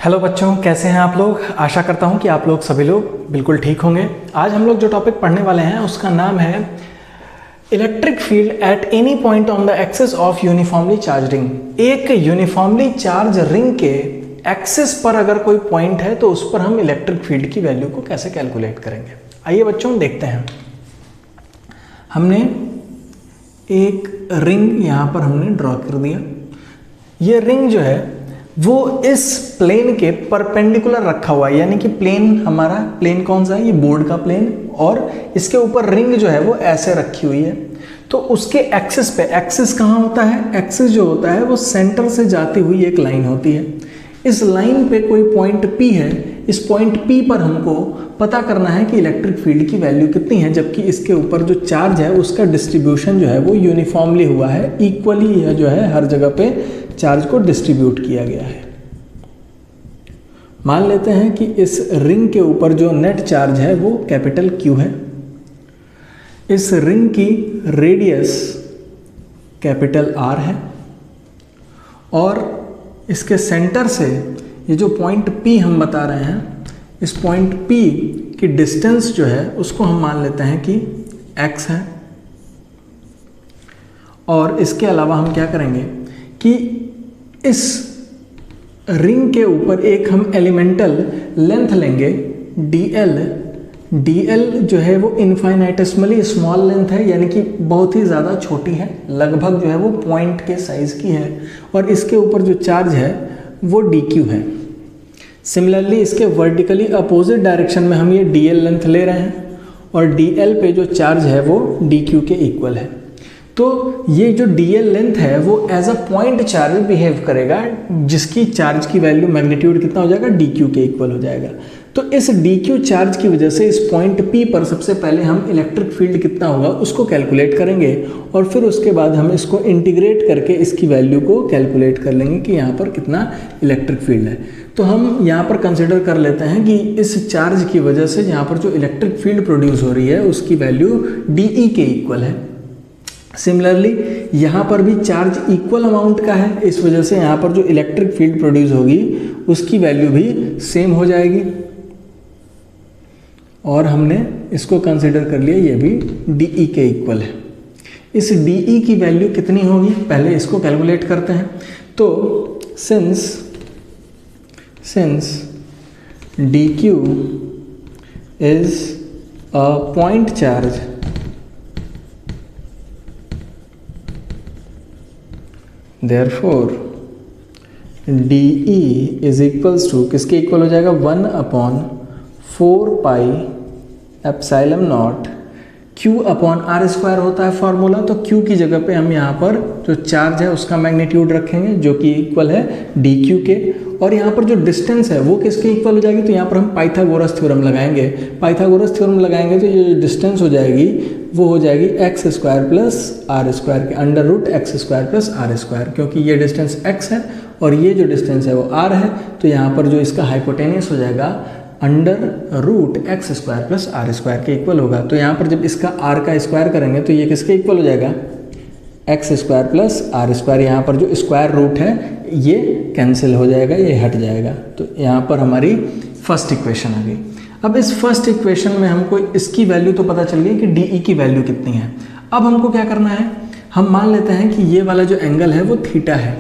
Hello बच्चों, कैसे हैं आप लोग। आशा करता हूं कि आप लोग सभी लोग बिल्कुल ठीक होंगे। आज हम लोग जो टॉपिक पढ़ने वाले हैं उसका नाम है electric field at any point on the axis of uniformly charge ring. एक यूनिफॉर्मली चार्ज रिंग के एक्सिस पर अगर कोई पॉइंट है तो उस पर हम इलेक्ट्रिक फील्ड की वैल्यू को कैसे कैलकुलेट करेंगे। आइए बच्चों देखते हैं। हमने एक रिंग यहाँ पर हमने ड्रॉ कर दिया। ये रिंग जो है वो इस प्लेन के परपेंडिकुलर रखा हुआ है, यानी कि प्लेन हमारा प्लेन कौन सा है, ये बोर्ड का प्लेन, और इसके ऊपर रिंग जो है वो ऐसे रखी हुई है। तो उसके एक्सिस पे, एक्सिस कहाँ होता है, एक्सिस जो होता है वो सेंटर से जाती हुई एक लाइन होती है। इस लाइन पे कोई पॉइंट P है, इस पॉइंट P पर हमको पता करना है कि इलेक्ट्रिक फील्ड की वैल्यू कितनी है, जबकि इसके ऊपर जो चार्ज है उसका डिस्ट्रीब्यूशन जो है वो यूनिफॉर्मली हुआ है, इक्वली जो है हर जगह पे चार्ज को डिस्ट्रीब्यूट किया गया है। मान लेते हैं कि इस रिंग के ऊपर जो नेट चार्ज है वो कैपिटल Q है। इस रिंग की रेडियस कैपिटल R है और इसके सेंटर से ये जो पॉइंट P हम बता रहे हैं, इस पॉइंट P की डिस्टेंस जो है उसको हम मान लेते हैं कि x है। और इसके अलावा हम क्या करेंगे कि इस रिंग के ऊपर एक हम एलिमेंटल लेंथ लेंगे dl जो है वो इनफाइनाइटेसिमली स्मॉल लेंथ है, यानी कि बहुत ही ज़्यादा छोटी है, लगभग जो है वो पॉइंट के साइज़ की है। और इसके ऊपर जो चार्ज है वो dq है। सिमिलरली इसके वर्टिकली अपोजिट डायरेक्शन में हम ये dl लेंथ ले रहे हैं और dl पे जो चार्ज है वो dq के इक्वल है। तो ये जो dl लेंथ है वो as a point charge behave करेगा, जिसकी चार्ज की वैल्यू मैग्नीट्यूड कितना हो जाएगा, dq के इक्वल हो जाएगा। तो इस dq चार्ज की वजह से इस पॉइंट P पर सबसे पहले हम इलेक्ट्रिक फील्ड कितना होगा उसको कैलकुलेट करेंगे और फिर उसके बाद हम इसको इंटीग्रेट करके इसकी वैल्यू को कैलकुलेट कर लेंगे कि यहाँ पर कितना इलेक्ट्रिक फील्ड है। तो हम यहाँ पर कंसिडर कर लेते हैं कि इस चार्ज की वजह से यहाँ पर जो इलेक्ट्रिक फील्ड प्रोड्यूस हो रही है उसकी वैल्यू dE के इक्वल है। सिमिलरली यहाँ पर भी चार्ज इक्वल अमाउंट का है, इस वजह से यहाँ पर जो इलेक्ट्रिक फील्ड प्रोड्यूस होगी उसकी वैल्यू भी सेम हो जाएगी। और हमने इसको कंसिडर कर लिया, ये भी dE के इक्वल है। इस dE की वैल्यू कितनी होगी पहले इसको कैलकुलेट करते हैं। तो since dq is a point charge, therefore dE is equals to किसके इक्वल हो जाएगा, 1/4 पाई एप्सिलॉन नॉट Q/r² होता है फॉर्मूला। तो Q की जगह पे हम यहाँ पर जो चार्ज है उसका मैग्नीट्यूड रखेंगे जो कि इक्वल है dQ के, और यहाँ पर जो डिस्टेंस है वो किसके इक्वल हो जाएगी, तो यहाँ पर हम पाइथागोरस थ्योरम लगाएंगे। पाइथागोरस थ्योरम लगाएंगे तो ये जो डिस्टेंस हो जाएगी वो हो जाएगी x² + r² के √x² + r², क्योंकि ये डिस्टेंस x है और ये जो डिस्टेंस है वो r है। तो यहाँ पर जो इसका हाइपोटेनियस हो जाएगा √x² + r² के इक्वल होगा। तो यहाँ पर जब इसका r का स्क्वायर करेंगे तो ये किसके इक्वल हो जाएगा, x² + r²। यहाँ पर जो स्क्वायर रूट है ये कैंसिल हो जाएगा, ये हट जाएगा। तो यहाँ पर हमारी फर्स्ट इक्वेशन आ गई। अब इस फर्स्ट इक्वेशन में हमको इसकी वैल्यू तो पता चल गई कि dE की वैल्यू कितनी है। अब हमको क्या करना है, हम मान लेते हैं कि ये वाला जो एंगल है वो थीटा है।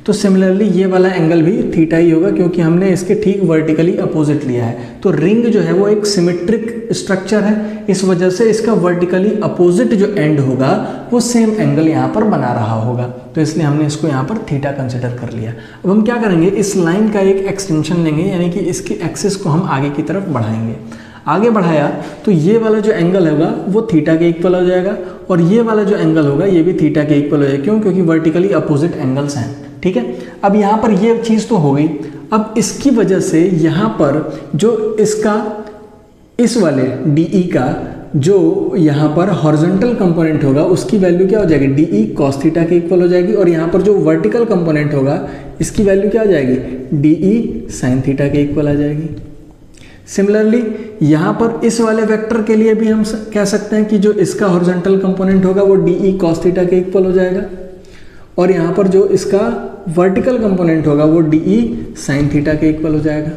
तो सिमिलरली ये वाला एंगल भी थीटा ही होगा, क्योंकि हमने इसके ठीक वर्टिकली अपोजिट लिया है। तो रिंग जो है वो एक सिमेट्रिक स्ट्रक्चर है, इस वजह से इसका वर्टिकली अपोजिट जो एंड होगा वो सेम एंगल यहाँ पर बना रहा होगा। तो इसलिए हमने इसको यहाँ पर थीटा कंसिडर कर लिया। अब हम क्या करेंगे, इस लाइन का एक एक्सटेंशन लेंगे, यानी कि इसकी एक्सिस को हम आगे की तरफ बढ़ाएंगे। आगे बढ़ाया तो ये वाला जो एंगल होगा वो थीटा के इक्वल हो जाएगा और ये वाला जो एंगल होगा ये भी थीटा के इक्वल हो जाएगा। क्यों, क्योंकि वर्टिकली अपोजिट एंगल्स हैं। ठीक है, अब यहाँ पर ये चीज़ तो हो गई। अब इसकी वजह से यहाँ पर जो इसका इस वाले dE का जो यहाँ पर हॉरिजॉन्टल कंपोनेंट होगा उसकी वैल्यू क्या हो जाएगी, dE cos थीटा के इक्वल हो जाएगी। और यहाँ पर जो वर्टिकल कंपोनेंट होगा इसकी वैल्यू क्या हो जाएगी, dE sin थीटा के इक्वल आ जाएगी। सिमिलरली यहाँ पर इस वाले वेक्टर के लिए भी हम कह सकते हैं कि जो इसका हॉरिजॉन्टल कंपोनेंट होगा वो dE cos थीटा के इक्वल हो जाएगा। और यहाँ पर जो इसका वर्टिकल कंपोनेंट होगा वो डी ई साइन थीटा के इक्वल हो जाएगा।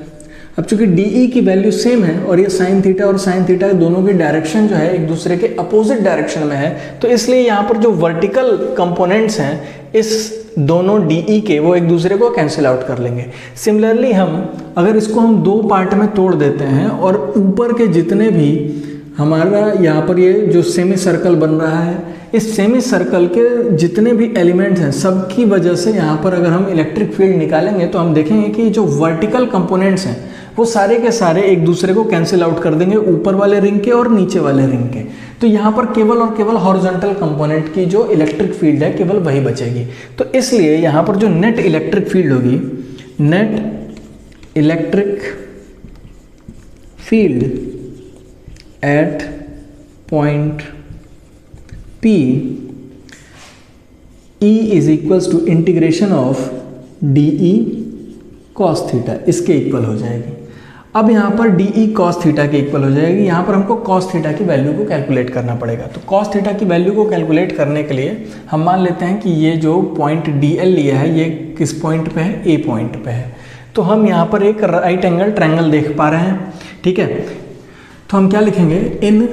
अब चूंकि डी ई की वैल्यू सेम है और ये साइन थीटा और साइन थीटा दोनों की डायरेक्शन जो है एक दूसरे के अपोजिट डायरेक्शन में है, तो इसलिए यहाँ पर जो वर्टिकल कंपोनेंट्स हैं इस दोनों डी ई के वो एक दूसरे को कैंसिल आउट कर लेंगे। सिमिलरली अगर इसको हम दो पार्ट में तोड़ देते हैं और ऊपर के जितने भी हमारा यहाँ पर ये जो सेमी सर्कल बन रहा है, इस सेमी सर्कल के जितने भी एलिमेंट्स हैं सबकी वजह से यहाँ पर अगर हम इलेक्ट्रिक फील्ड निकालेंगे तो हम देखेंगे कि जो वर्टिकल कंपोनेंट्स हैं वो सारे के सारे एक दूसरे को कैंसिल आउट कर देंगे, ऊपर वाले रिंग के और नीचे वाले रिंग के। तो यहाँ पर केवल और केवल हॉरिजॉन्टल कंपोनेंट की जो इलेक्ट्रिक फील्ड है केवल वही बचेगी। तो इसलिए यहाँ पर जो नेट इलेक्ट्रिक फील्ड होगी, net electric field at point P E is equals to integration of d e cos theta, इसके इक्वल हो जाएगी। अब यहाँ पर डी ई कॉस थीटा के इक्वल हो जाएगी। यहाँ पर हमको कॉस थीटा की वैल्यू को कैलकुलेट करना पड़ेगा। तो कॉस थीटा की वैल्यू को कैलकुलेट करने के लिए हम मान लेते हैं कि ये जो पॉइंट डी एल लिया है ये किस पॉइंट पे है, ए पॉइंट पे है। तो हम यहाँ पर एक राइट एंगल ट्रायंगल देख पा रहे हैं, ठीक है। तो हम क्या लिखेंगे, in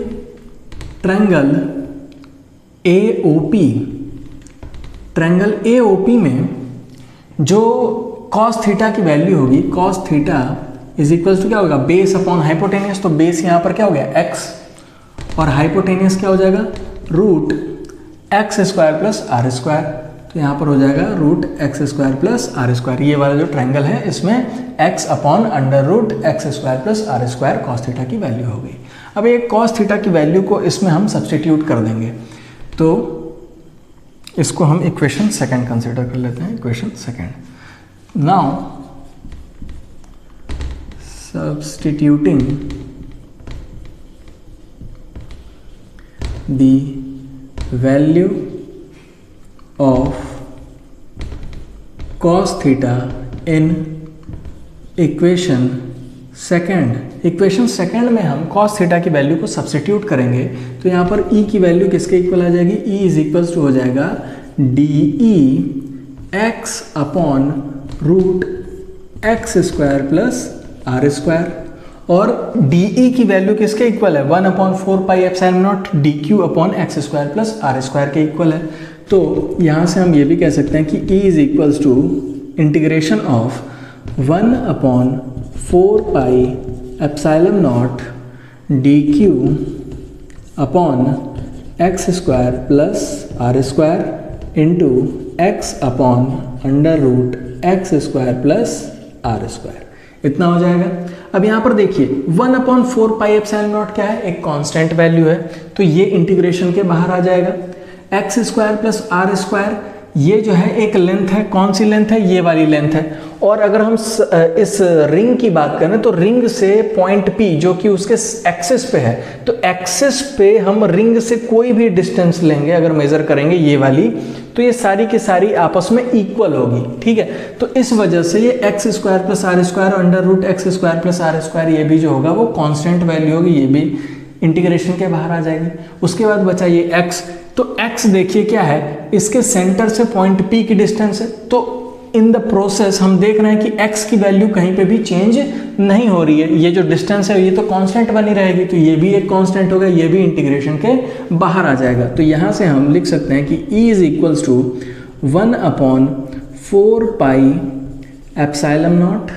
triangle AOP, triangle AOP में जो कॉस थीटा की वैल्यू होगी, cos theta is equals to क्या होगा, बेस अपॉन हाइपोटेनियस। तो बेस यहाँ पर क्या हो गया x और हाइपोटेनियस क्या हो जाएगा, root x square plus r square. तो यहाँ पर हो जाएगा root x square plus r square. ये वाला जो ट्रायंगल है इसमें x upon under root x square plus r square cos theta की वैल्यू हो गई। अब ये कॉस थीटा की वैल्यू को इसमें हम सब्सटीट्यूट कर देंगे। तो इसको हम इक्वेशन सेकंड कंसीडर कर लेते हैं, equation second. Now substituting the value of cos theta in equation second. Equation second में हम कॉस थीटा की वैल्यू को सब्सटीट्यूट करेंगे तो यहाँ पर ई की वैल्यू किसके इक्वल आ जाएगी, ई इज इक्वल्स टू हो जाएगा d e x upon root x square plus r square. और डी ई की वैल्यू किसके इक्वल है, 1/4 epsilon not d q upon x square plus r square के इक्वल है। तो यहाँ से हम ये भी कह सकते हैं कि e is equals to integration of 1/4 epsilon not d q upon x square plus r square into x upon under root x square plus r square, इतना हो जाएगा। अब यहाँ पर देखिए 1/4 एप्सिलॉन नॉट क्या है, एक कांस्टेंट वैल्यू है, तो ये इंटीग्रेशन के बाहर आ जाएगा। X square plus r square ये जो है एक लेंथ है, कौन सी लेंथ है, ये वाली लेंथ है। और अगर हम इस रिंग की बात करें तो रिंग से पॉइंट P जो कि उसके एक्सिस पे है, तो एक्सिस पे हम रिंग से कोई भी डिस्टेंस लेंगे अगर मेजर करेंगे ये वाली, तो ये सारी की सारी आपस में इक्वल होगी, ठीक है। तो इस वजह से ये x square plus r square under root x square plus r square ये भी जो होगा वो कांस्टेंट वैल्यू होगी, ये भी इंटीग्रेशन के बाहर आ जाएगी। उसके बाद बचा ये x, तो x देखिए क्या है, इसके सेंटर से पॉइंट P की डिस्टेंस है। तो इन द प्रोसेस हम देख रहे हैं कि x की वैल्यू कहीं पे भी चेंज नहीं हो रही है, ये जो डिस्टेंस है ये तो कांस्टेंट बनी रहेगी, तो ये भी एक कांस्टेंट होगा, ये भी इंटीग्रेशन के बाहर आ जाएगा। तो यहाँ से हम लिख सकते हैं कि E is equals to 1/4 epsilon naught.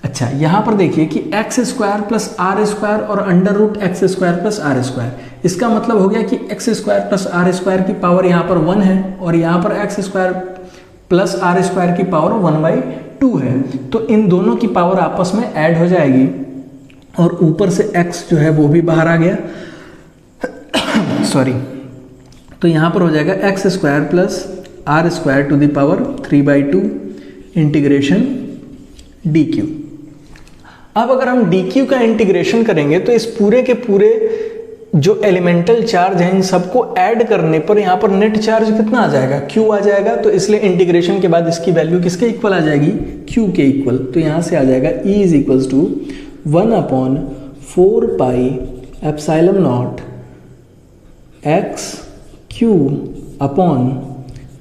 अच्छा यहाँ पर देखिए कि x square plus r square और under root x square plus r square, इसका मतलब हो गया कि x square plus r square की पावर यहाँ पर 1 है और यहाँ पर x square plus r square की पावर 1/2 है। तो इन दोनों की पावर आपस में ऐड हो जाएगी और ऊपर से x जो है वो भी बाहर आ गया सॉरी। तो यहाँ पर हो जाएगा x square plus r square to the power 3/2 integration d q. अब अगर हम डी क्यू का इंटीग्रेशन करेंगे तो इस पूरे के पूरे जो एलिमेंटल चार्ज हैं इन सबको ऐड करने पर यहाँ पर नेट चार्ज कितना आ जाएगा, Q आ जाएगा। तो इसलिए इंटीग्रेशन के बाद इसकी वैल्यू किसके इक्वल आ जाएगी, Q के इक्वल। तो यहाँ से आ जाएगा E is equals to 1/4 epsilon not x q upon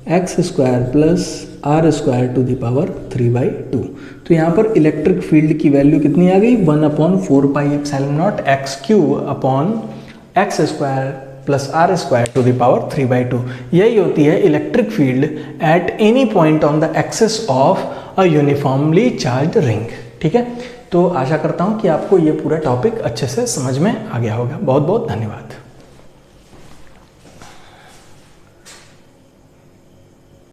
x square plus r square to the power 3/2। तो यहाँ पर इलेक्ट्रिक फील्ड की वैल्यू कितनी आ गई, 1/4πε0 x cube upon x square plus r square to the power 3/2। यही होती है electric field at any point on the axis of a uniformly charged ring. ठीक है, तो आशा करता हूँ कि आपको ये पूरा टॉपिक अच्छे से समझ में आ गया होगा। बहुत बहुत धन्यवाद।